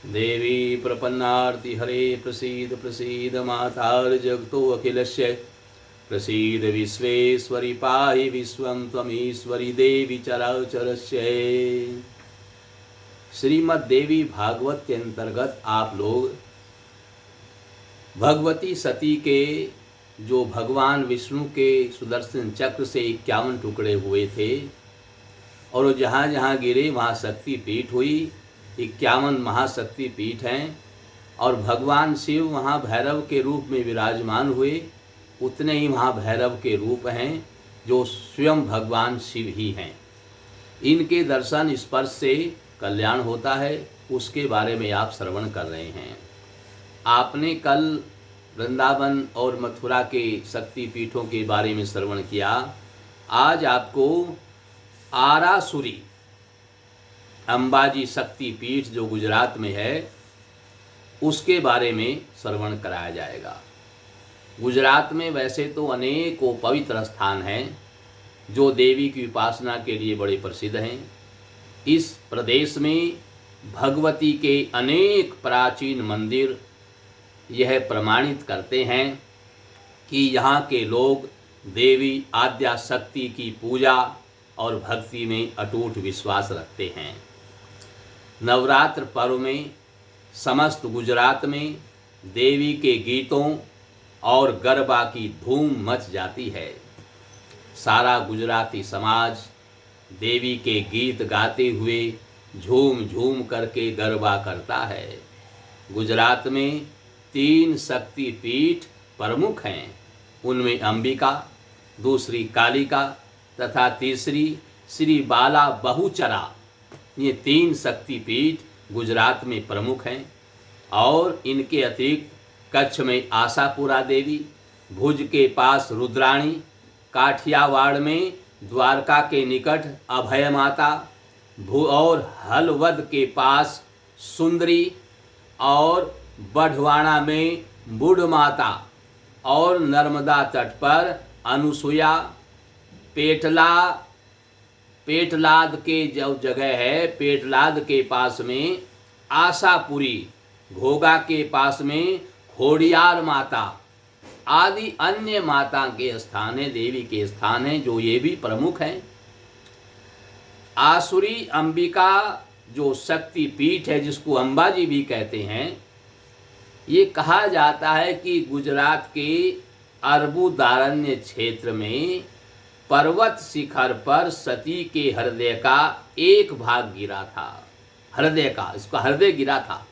देवी प्रपन्नार्ति हरे प्रसीद प्रसीद मातार्जगतो अखिलस्य प्रसीद विश्वेश्वरी पाहि विश्वं त्वमीश्वरी देवी चराचरस्य। श्रीमद् देवी भागवत के अंतर्गत आप लोग भगवती सती के जो भगवान विष्णु के सुदर्शन चक्र से 51 टुकड़े हुए थे और जहाँ जहाँ गिरे वहाँ शक्ति पीठ हुई। 51 महाशक्ति पीठ हैं और भगवान शिव वहाँ भैरव के रूप में विराजमान हुए। उतने ही वहाँ भैरव के रूप हैं जो स्वयं भगवान शिव ही हैं। इनके दर्शन स्पर्श से कल्याण होता है, उसके बारे में आप श्रवण कर रहे हैं। आपने कल वृंदावन और मथुरा के शक्ति पीठों के बारे में श्रवण किया। आज आपको आरासुरी अंबाजी शक्ति पीठ जो गुजरात में है उसके बारे में श्रवण कराया जाएगा। गुजरात में वैसे तो अनेकों पवित्र स्थान हैं जो देवी की उपासना के लिए बड़े प्रसिद्ध हैं। इस प्रदेश में भगवती के अनेक प्राचीन मंदिर यह प्रमाणित करते हैं कि यहाँ के लोग देवी आद्या शक्ति की पूजा और भक्ति में अटूट विश्वास रखते हैं। नवरात्र पर्व में समस्त गुजरात में देवी के गीतों और गरबा की धूम मच जाती है। सारा गुजराती समाज देवी के गीत गाते हुए झूम झूम करके गरबा करता है। गुजरात में 3 शक्ति पीठ प्रमुख हैं। उनमें अंबिका, दूसरी कालिका तथा तीसरी श्री बाला बहुचरा। ये 3 शक्ति पीठ गुजरात में प्रमुख हैं और इनके अतिरिक्त कच्छ में आशापुरा देवी, भुज के पास रुद्राणी, काठियावाड़ में द्वारका के निकट अभय माता और हलवद के पास सुंदरी और बढ़वाड़ा में बूढ़ माता और नर्मदा तट पर अनुसुया, पेटलाद के जो जगह है पेटलाद के पास में आशापुरी, घोगा के पास में खोड़ियार माता आदि अन्य माता के स्थान हैं, देवी के स्थान हैं जो ये भी प्रमुख हैं। आसुरी अंबिका जो शक्ति पीठ है जिसको अंबाजी भी कहते हैं, ये कहा जाता है कि गुजरात के अर्बुदारण्य क्षेत्र में पर्वत शिखर पर सती के हृदय का एक भाग गिरा था। हृदय का, इसका हृदय गिरा था,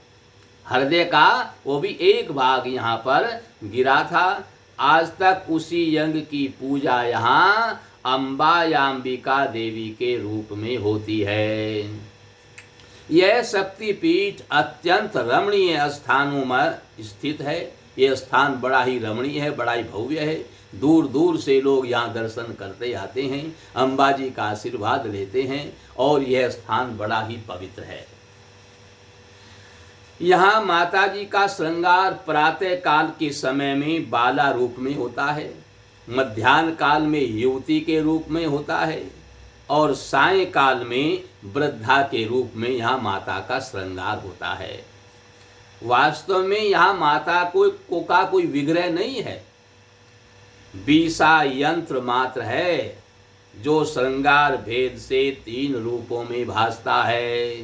हृदय का वो भी एक भाग यहाँ पर गिरा था। आज तक उसी यंग की पूजा यहाँ अम्बा या अंबिका देवी के रूप में होती है। यह शक्तिपीठ अत्यंत रमणीय स्थानों में स्थित है। यह स्थान बड़ा ही रमणीय है, बड़ा ही भव्य है। दूर दूर से लोग यहाँ दर्शन करते आते हैं, अंबाजी का आशीर्वाद लेते हैं और यह स्थान बड़ा ही पवित्र है। यहाँ माता जी का श्रृंगार प्रातः काल के समय में बाला रूप में होता है, मध्याह्न काल में युवती के रूप में होता है और सायंकाल में वृद्धा के रूप में यहाँ माता का श्रृंगार होता है। वास्तव में यहाँ माता का कोई विग्रह नहीं है, बीसा यंत्र मात्र है जो श्रृंगार भेद से 3 रूपों में भासता है।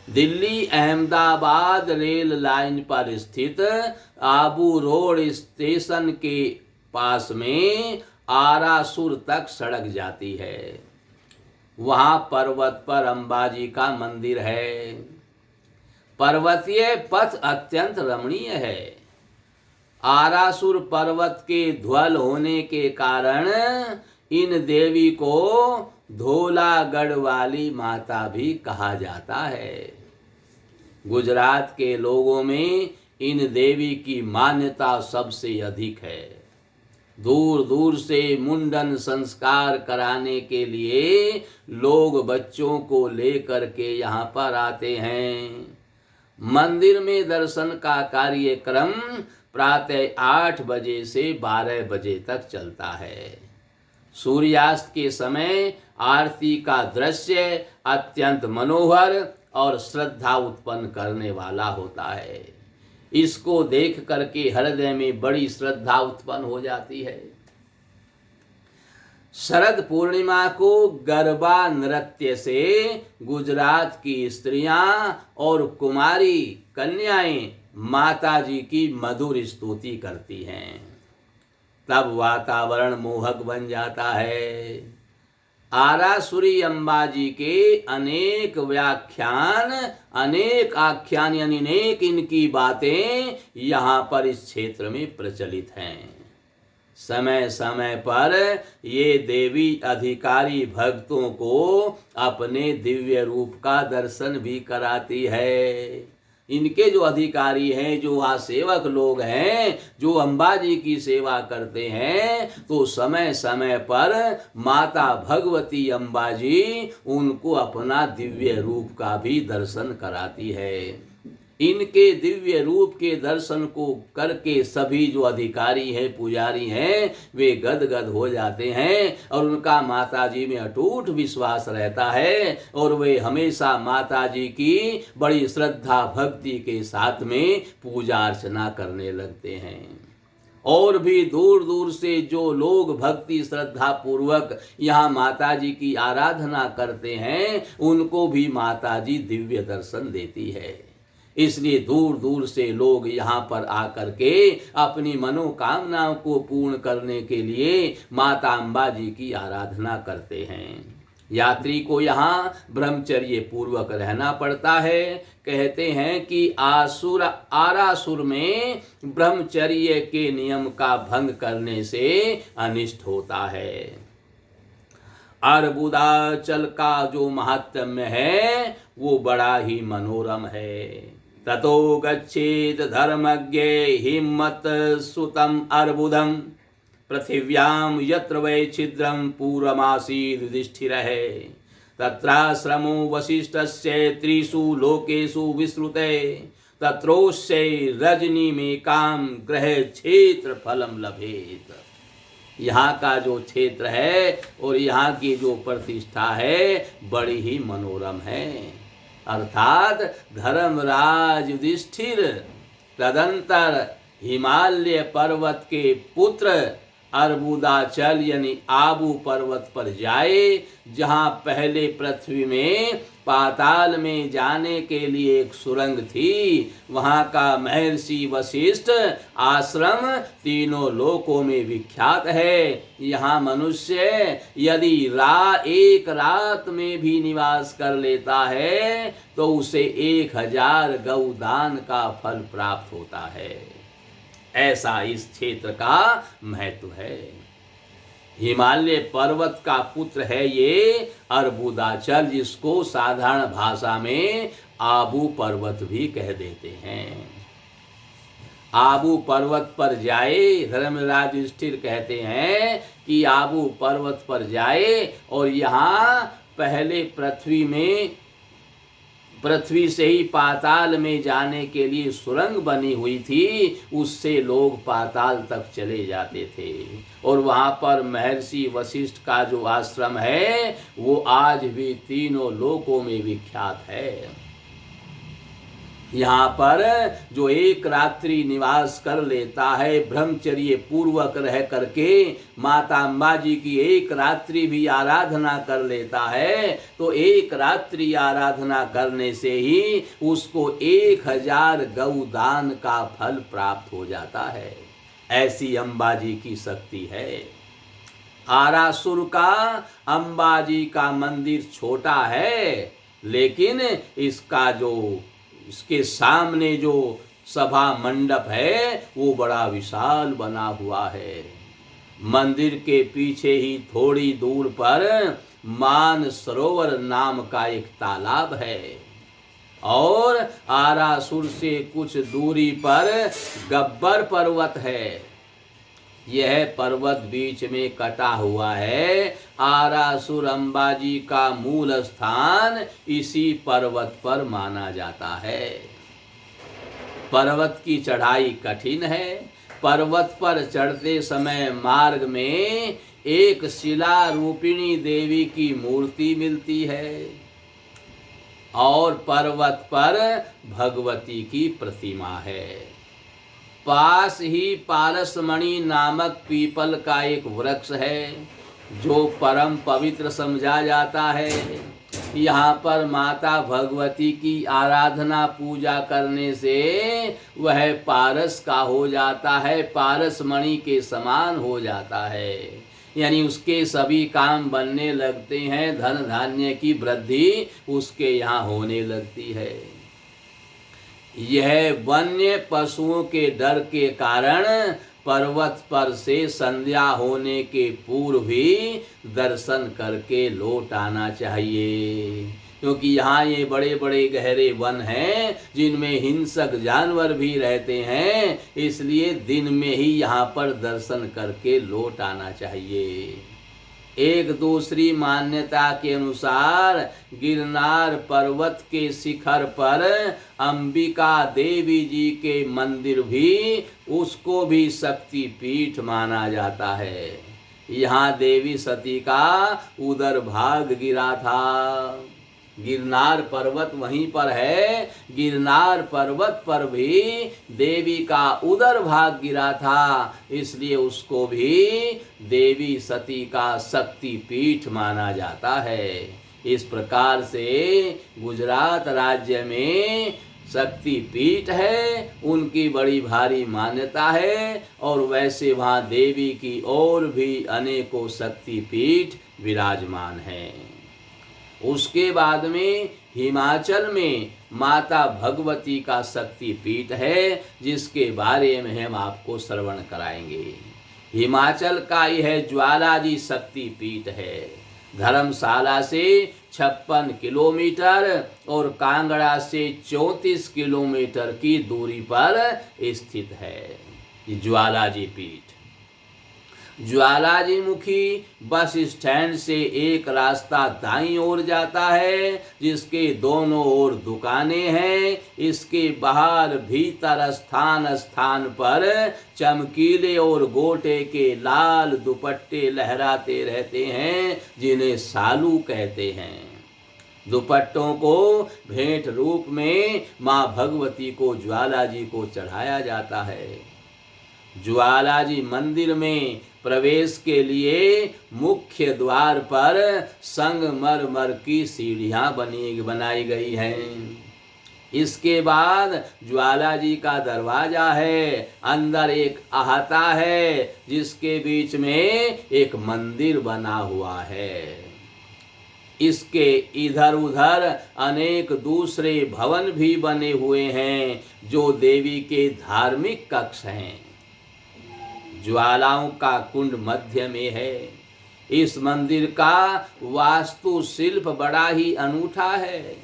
दिल्ली अहमदाबाद रेल लाइन पर स्थित आबू रोड स्टेशन के पास में आरासुर तक सड़क जाती है। वहाँ पर्वत पर अंबाजी का मंदिर है। पर्वतीय पथ अत्यंत रमणीय है। आरासुर पर्वत के ध्वल होने के कारण इन देवी को धोलागढ़ वाली माता भी कहा जाता है। गुजरात के लोगों में इन देवी की मान्यता सबसे अधिक है। दूर दूर से मुंडन संस्कार कराने के लिए लोग बच्चों को लेकर के यहाँ पर आते हैं। मंदिर में दर्शन का कार्यक्रम प्रातः 8 बजे से 12 बजे तक चलता है। सूर्यास्त के समय आरती का दृश्य अत्यंत मनोहर और श्रद्धा उत्पन्न करने वाला होता है। इसको देख करके हृदय में बड़ी श्रद्धा उत्पन्न हो जाती है। शरद पूर्णिमा को गरबा नृत्य से गुजरात की स्त्रियां और कुमारी कन्याएं माता जी की मधुर स्तुति करती हैं। तब वातावरण मोहक बन जाता है। आरासुरी अम्बा जी के अनेक व्याख्यान, अनेक आख्यान यानी अनेक इनकी बातें यहाँ पर इस क्षेत्र में प्रचलित हैं। समय समय पर ये देवी अधिकारी भक्तों को अपने दिव्य रूप का दर्शन भी कराती है। इनके जो अधिकारी हैं, जो वहाँ सेवक लोग हैं, जो अम्बा जी की सेवा करते हैं, तो समय समय पर माता भगवती अम्बा जी उनको अपना दिव्य रूप का भी दर्शन कराती है। इनके दिव्य रूप के दर्शन को करके सभी जो अधिकारी हैं, पुजारी हैं, वे गदगद हो जाते हैं और उनका माता जी में अटूट विश्वास रहता है और वे हमेशा माता जी की बड़ी श्रद्धा भक्ति के साथ में पूजा अर्चना करने लगते हैं। और भी दूर दूर से जो लोग भक्ति श्रद्धा पूर्वक यहाँ माता जी की आराधना करते हैं, उनको भी माता जी दिव्य दर्शन देती है। इसलिए दूर दूर से लोग यहाँ पर आकर के अपनी मनोकामनाओं को पूर्ण करने के लिए माता अम्बा जी की आराधना करते हैं। यात्री को यहाँ ब्रह्मचर्य पूर्वक रहना पड़ता है। कहते हैं कि आरासुर में ब्रह्मचर्य के नियम का भंग करने से अनिष्ट होता है। अर्बुदाचल का जो महात्म्य है वो बड़ा ही मनोरम है। ततो गच्छेत धर्मज्ञ हिम्मत सुतम अर्बुदम पृथिव्याम यत्र वै छिद्रम पूर्वमासीद् युधिष्ठिरः तत्राश्रमो वसिष्ठस्य त्रिषु लोकेषु विश्रुते तत्रोस्य रजनीमेकां ग्रह क्षेत्र फलम लभेत। यहाँ का जो क्षेत्र है और यहाँ की जो प्रतिष्ठा है बड़ी ही मनोरम है। अर्थात धर्मराज युधिष्ठिर तदंतर हिमालय पर्वत के पुत्र अर्बुदाचल यानी आबू पर्वत पर जाए, जहाँ पहले पृथ्वी में पाताल में जाने के लिए एक सुरंग थी। वहाँ का महर्षि वशिष्ठ आश्रम तीनों लोकों में विख्यात है। यहाँ मनुष्य यदि एक रात में भी निवास कर लेता है तो उसे 1000 गौदान का फल प्राप्त होता है। ऐसा इस क्षेत्र का महत्व है। हिमालय पर्वत का पुत्र है ये अर्बुदाचल, जिसको साधारण भाषा में आबू पर्वत भी कह देते हैं। आबू पर्वत पर जाए, धर्मराज युधिष्ठिर कहते हैं कि आबू पर्वत पर जाए और यहाँ पहले पृथ्वी से ही पाताल में जाने के लिए सुरंग बनी हुई थी, उससे लोग पाताल तक चले जाते थे। और वहाँ पर महर्षि वशिष्ठ का जो आश्रम है वो आज भी तीनों लोकों में विख्यात है। यहाँ पर जो एक रात्रि निवास कर लेता है, ब्रह्मचर्य पूर्वक रह करके माता अम्बा जी की एक रात्रि भी आराधना कर लेता है, तो एक रात्रि आराधना करने से ही उसको 1000 गौदान का फल प्राप्त हो जाता है। ऐसी अम्बा जी की शक्ति है। आरासुर का अम्बा जी का मंदिर छोटा है, लेकिन इसके सामने जो सभा मंडप है वो बड़ा विशाल बना हुआ है। मंदिर के पीछे ही थोड़ी दूर पर मान सरोवर नाम का एक तालाब है और आरासुर से कुछ दूरी पर गब्बर पर्वत है। यह पर्वत बीच में कटा हुआ है। आरासुर अम्बा जी का मूल स्थान इसी पर्वत पर माना जाता है। पर्वत की चढ़ाई कठिन है। पर्वत पर चढ़ते समय मार्ग में एक शिला रूपिणी देवी की मूर्ति मिलती है। और पर्वत पर भगवती की प्रतिमा है। पास ही पारसमणि नामक पीपल का एक वृक्ष है जो परम पवित्र समझा जाता है। यहाँ पर माता भगवती की आराधना पूजा करने से वह पारस का हो जाता है, पारसमणि के समान हो जाता है। यानी उसके सभी काम बनने लगते हैं, धन धान्य की वृद्धि उसके यहाँ होने लगती है। यह वन्य पशुओं के डर के कारण पर्वत पर से संध्या होने के पूर्व भी दर्शन करके लौट आना चाहिए, क्योंकि यहाँ ये बड़े बड़े गहरे वन हैं जिनमें हिंसक जानवर भी रहते हैं, इसलिए दिन में ही यहाँ पर दर्शन करके लौट आना चाहिए। एक दूसरी मान्यता के अनुसार गिरनार पर्वत के शिखर पर अंबिका देवी जी के मंदिर भी, उसको भी शक्ति पीठ माना जाता है। यहाँ देवी सती का उदर भाग गिरा था। गिरनार पर्वत वहीं पर है, गिरनार पर्वत पर भी देवी का उदर भाग गिरा था, इसलिए उसको भी देवी सती का शक्ति पीठ माना जाता है। इस प्रकार से गुजरात राज्य में शक्ति पीठ है, उनकी बड़ी भारी मान्यता है, और वैसे वहाँ देवी की और भी अनेकों शक्ति पीठ विराजमान हैं। उसके बाद में हिमाचल में माता भगवती का शक्ति पीठ है, जिसके बारे में हम आपको श्रवण कराएंगे। हिमाचल का यह ज्वालाजी शक्ति पीठ है। धर्मशाला से 56 किलोमीटर और कांगड़ा से 34 किलोमीटर की दूरी पर स्थित है ये ज्वालाजी पीठ। ज्वालाजी मुखी बस स्टैंड से एक रास्ता दाईं ओर जाता है, जिसके दोनों ओर दुकानें हैं। इसके बाहर भीतर स्थान स्थान पर चमकीले और गोटे के लाल दुपट्टे लहराते रहते हैं, जिन्हें सालू कहते हैं। दुपट्टों को भेंट रूप में माँ भगवती को ज्वालाजी को चढ़ाया जाता है। ज्वालाजी मंदिर में प्रवेश के लिए मुख्य द्वार पर संगमरमर की सीढ़ियां बनाई गई हैं। इसके बाद ज्वालाजी का दरवाजा है, अंदर एक अहाता है, जिसके बीच में एक मंदिर बना हुआ है। इसके इधर उधर अनेक दूसरे भवन भी बने हुए हैं, जो देवी के धार्मिक कक्ष हैं। ज्वालाओं का कुंड मध्य में है। इस मंदिर का वास्तु शिल्प बड़ा ही अनूठा है।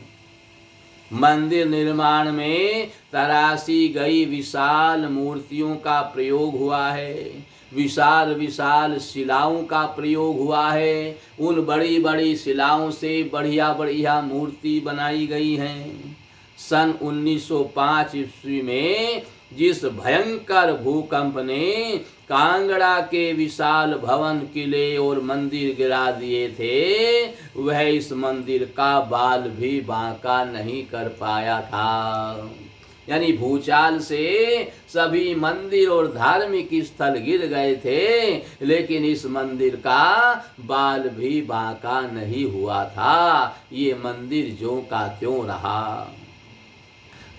मंदिर निर्माण में तराशी गई विशाल मूर्तियों का प्रयोग हुआ है, विशाल विशाल शिलाओं का प्रयोग हुआ है। उन बड़ी बड़ी शिलाओं से बढ़िया बढ़िया मूर्ति बनाई गई हैं। सन 1905 ईस्वी में जिस भयंकर भूकंप ने कांगड़ा के विशाल भवन, किले और मंदिर गिरा दिए थे, वह इस मंदिर का बाल भी बांका नहीं कर पाया था। यानी भूचाल से सभी मंदिर और धार्मिक स्थल गिर गए थे, लेकिन इस मंदिर का बाल भी बांका नहीं हुआ था। ये मंदिर ज्यों का त्यों रहा।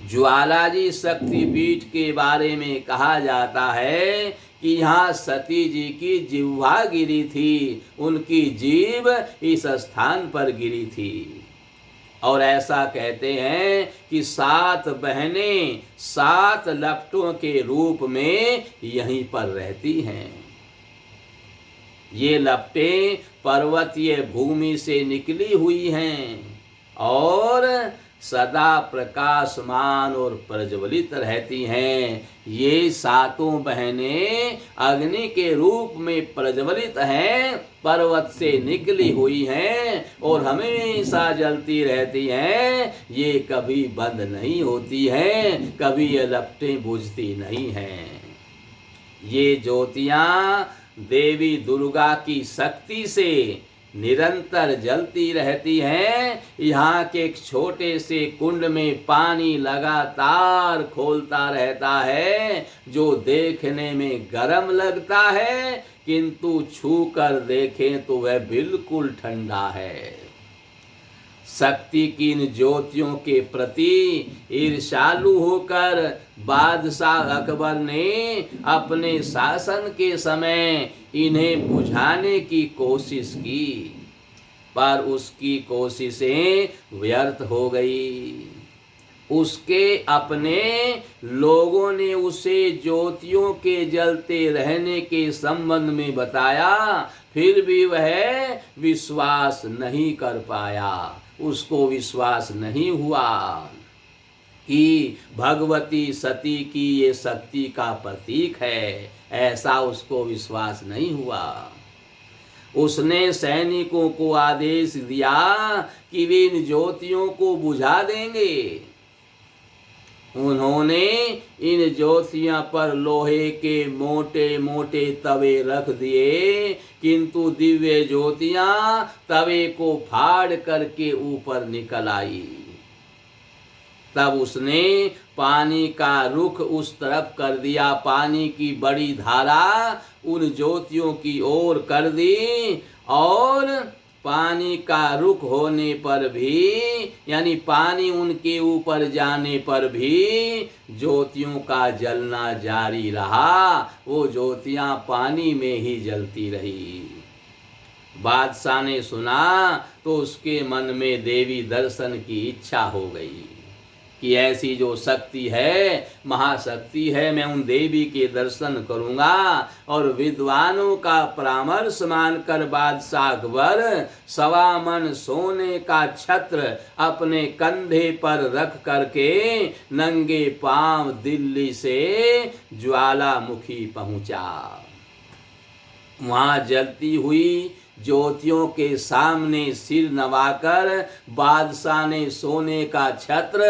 ज्वालाजी शक्तिपीठ के बारे में कहा जाता है कि यहाँ सती जी की जिह्वा गिरी थी, उनकी जीभ इस स्थान पर गिरी थी। और ऐसा कहते हैं कि 7 बहनें 7 लपटों के रूप में यहीं पर रहती हैं। ये लपटें पर्वतीय भूमि से निकली हुई हैं और सदा प्रकाशमान और प्रज्वलित रहती हैं। ये 7 बहनें अग्नि के रूप में प्रज्वलित हैं, पर्वत से निकली हुई हैं और हमेशा जलती रहती हैं। ये कभी बंद नहीं होती हैं, कभी ये लपटें बुझती नहीं हैं। ये ज्योतियाँ देवी दुर्गा की शक्ति से निरंतर जलती रहती हैं। यहाँ के एक छोटे से कुंड में पानी लगातार खौलता रहता है, जो देखने में गर्म लगता है, किंतु छू कर देखें तो वह बिल्कुल ठंडा है। शक्ति की इन ज्योतियों के प्रति ईर्ष्यालु होकर बादशाह अकबर ने अपने शासन के समय इन्हें बुझाने की कोशिश की, पर उसकी कोशिशें व्यर्थ हो गई। उसके अपने लोगों ने उसे ज्योतियों के जलते रहने के संबंध में बताया, फिर भी वह विश्वास नहीं कर पाया। उसको विश्वास नहीं हुआ कि भगवती सती की ये शक्ति का प्रतीक है, ऐसा उसको विश्वास नहीं हुआ। उसने सैनिकों को आदेश दिया कि वे इन ज्योतियों को बुझा देंगे। उन्होंने इन ज्योतियों पर लोहे के मोटे मोटे तवे रख दिए, किंतु दिव्य ज्योतियां तवे को फाड़ करके ऊपर निकल आई। तब उसने पानी का रुख उस तरफ कर दिया, पानी की बड़ी धारा उन ज्योतियों की ओर कर दी, और पानी का रुख होने पर भी, यानी पानी उनके ऊपर जाने पर भी ज्योतियों का जलना जारी रहा। वो ज्योतियां पानी में ही जलती रही। बादशाह ने सुना तो उसके मन में देवी दर्शन की इच्छा हो गई कि ऐसी जो शक्ति है, महाशक्ति है, मैं उन देवी के दर्शन करूंगा। और विद्वानों का परामर्श मानकर बादशाह अकबर 1.25 मन सोने का छत्र अपने कंधे पर रख करके नंगे पांव दिल्ली से ज्वालामुखी पहुंचा। वहां जलती हुई ज्योतियों के सामने सिर नवाकर बादशाह ने सोने का छत्र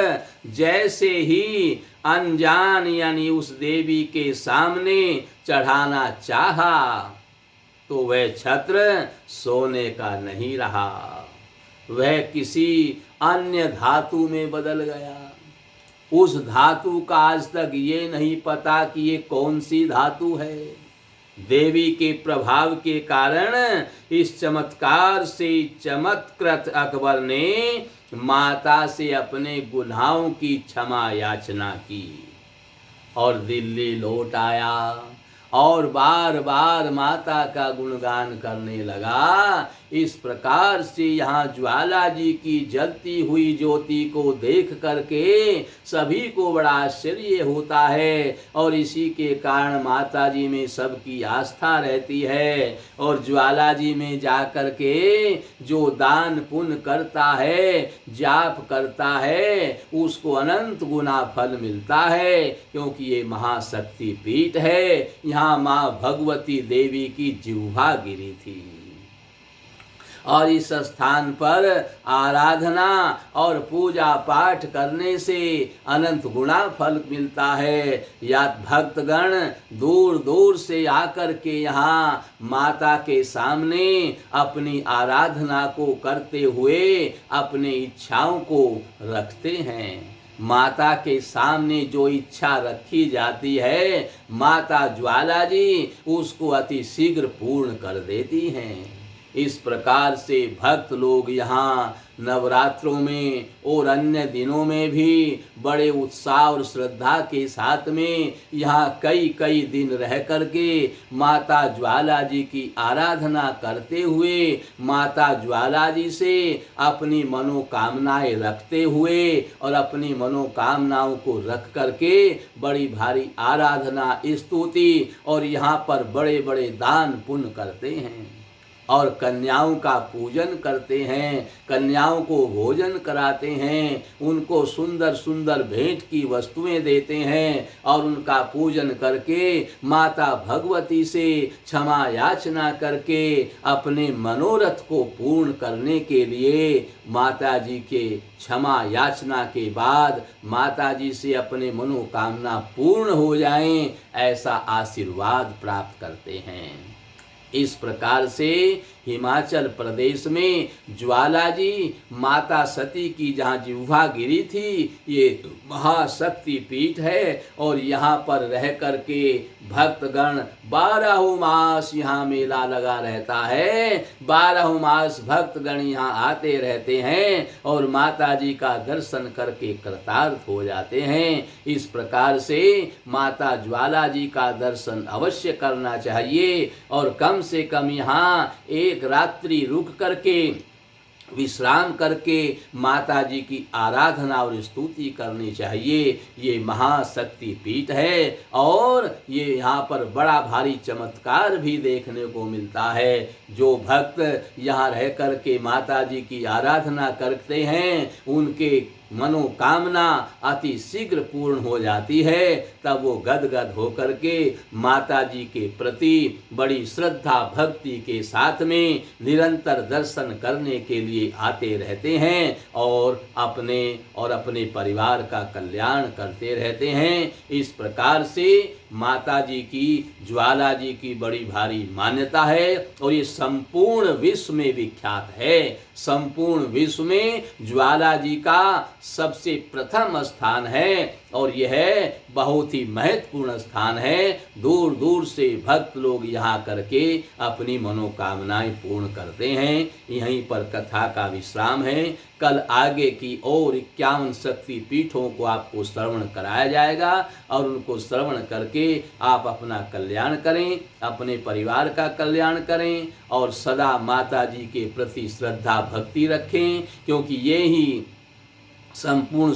जैसे ही अनजान यानी उस देवी के सामने चढ़ाना चाहा, तो वह छत्र सोने का नहीं रहा, वह किसी अन्य धातु में बदल गया। उस धातु का आज तक ये नहीं पता कि ये कौन सी धातु है। देवी के प्रभाव के कारण इस चमत्कार से चमत्कृत अकबर ने माता से अपने गुनाहों की क्षमा याचना की और दिल्ली लौट आया और बार बार माता का गुणगान करने लगा। इस प्रकार से यहाँ ज्वाला जी की जलती हुई ज्योति को देख करके सभी को बड़ा आश्चर्य होता है, और इसी के कारण माता जी में सबकी आस्था रहती है। और ज्वाला जी में जा करके जो दान पुण्य करता है, जाप करता है, उसको अनंत गुना फल मिलता है, क्योंकि ये महाशक्ति पीठ है। यहाँ माँ भगवती देवी की जिह्वा गिरी थी और इस स्थान पर आराधना और पूजा पाठ करने से अनंत गुना फल मिलता है। या भक्तगण दूर दूर से आकर के यहाँ माता के सामने अपनी आराधना को करते हुए अपने इच्छाओं को रखते हैं। माता के सामने जो इच्छा रखी जाती है, माता ज्वाला जी उसको अति शीघ्र पूर्ण कर देती हैं। इस प्रकार से भक्त लोग यहाँ नवरात्रों में और अन्य दिनों में भी बड़े उत्साह और श्रद्धा के साथ में यहाँ कई कई दिन रह करके माता ज्वाला जी की आराधना करते हुए, माता ज्वाला जी से अपनी मनोकामनाएं रखते हुए और अपनी मनोकामनाओं को रख करके बड़ी भारी आराधना, स्तुति और यहाँ पर बड़े बड़े दान पुण्य करते हैं और कन्याओं का पूजन करते हैं, कन्याओं को भोजन कराते हैं, उनको सुंदर सुंदर भेंट की वस्तुएं देते हैं और उनका पूजन करके माता भगवती से क्षमा याचना करके अपने मनोरथ को पूर्ण करने के लिए माता जी के क्षमा याचना के बाद माता जी से अपने मनोकामना पूर्ण हो जाएं, ऐसा आशीर्वाद प्राप्त करते हैं। इस प्रकार से हिमाचल प्रदेश में ज्वाला जी माता सती की जहाँ जिह्वा गिरी थी, ये महाशक्ति पीठ है। और यहाँ पर रह करके भक्तगण 12 मास यहाँ मेला लगा रहता है। 12 मास भक्तगण यहाँ आते रहते हैं और माता जी का दर्शन करके कृतार्थ हो जाते हैं। इस प्रकार से माता ज्वाला जी का दर्शन अवश्य करना चाहिए और कम से कम यहाँ एक रात्रि रुक करके विश्राम करके माता जी की आराधना और स्तुति करनी चाहिए। ये महाशक्ति पीठ है और ये यहाँ पर बड़ा भारी चमत्कार भी देखने को मिलता है। जो भक्त यहाँ रह करके माता जी की आराधना करते हैं उनके मनोकामना अति शीघ्र पूर्ण हो जाती है। तब वो गदगद होकर के माता जी के प्रति बड़ी श्रद्धा भक्ति के साथ में निरंतर दर्शन करने के लिए आते रहते हैं और अपने परिवार का कल्याण करते रहते हैं। इस प्रकार से माता जी की ज्वाला जी की बड़ी भारी मान्यता है और ये संपूर्ण विश्व में विख्यात है। संपूर्ण विश्व में ज्वाला जी का सबसे प्रथम स्थान है और यह बहुत ही महत्वपूर्ण स्थान है। दूर दूर से भक्त लोग यहाँ करके अपनी मनोकामनाएं पूर्ण करते हैं। यहीं पर कथा का विश्राम है। कल आगे की और 51 शक्ति पीठों को आपको श्रवण कराया जाएगा और उनको श्रवण करके आप अपना कल्याण करें, अपने परिवार का कल्याण करें और सदा माता जी के प्रति श्रद्धा भक्ति रखें, क्योंकि ये ही संपूर्ण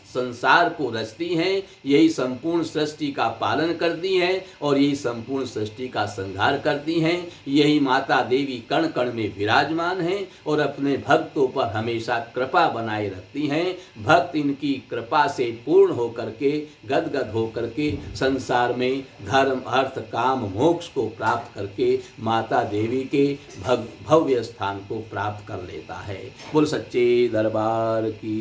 संसार को रचती हैं, यही संपूर्ण सृष्टि का पालन करती हैं और यही संपूर्ण सृष्टि का संहार करती हैं। यही माता देवी कण कण में विराजमान हैं और अपने भक्तों पर हमेशा कृपा बनाए रखती हैं। भक्त इनकी कृपा से पूर्ण होकर के गदगद होकर के संसार में धर्म अर्थ काम मोक्ष को प्राप्त करके माता देवी के भव्य स्थान को प्राप्त कर लेता है। बोल सच्चे दरबार की।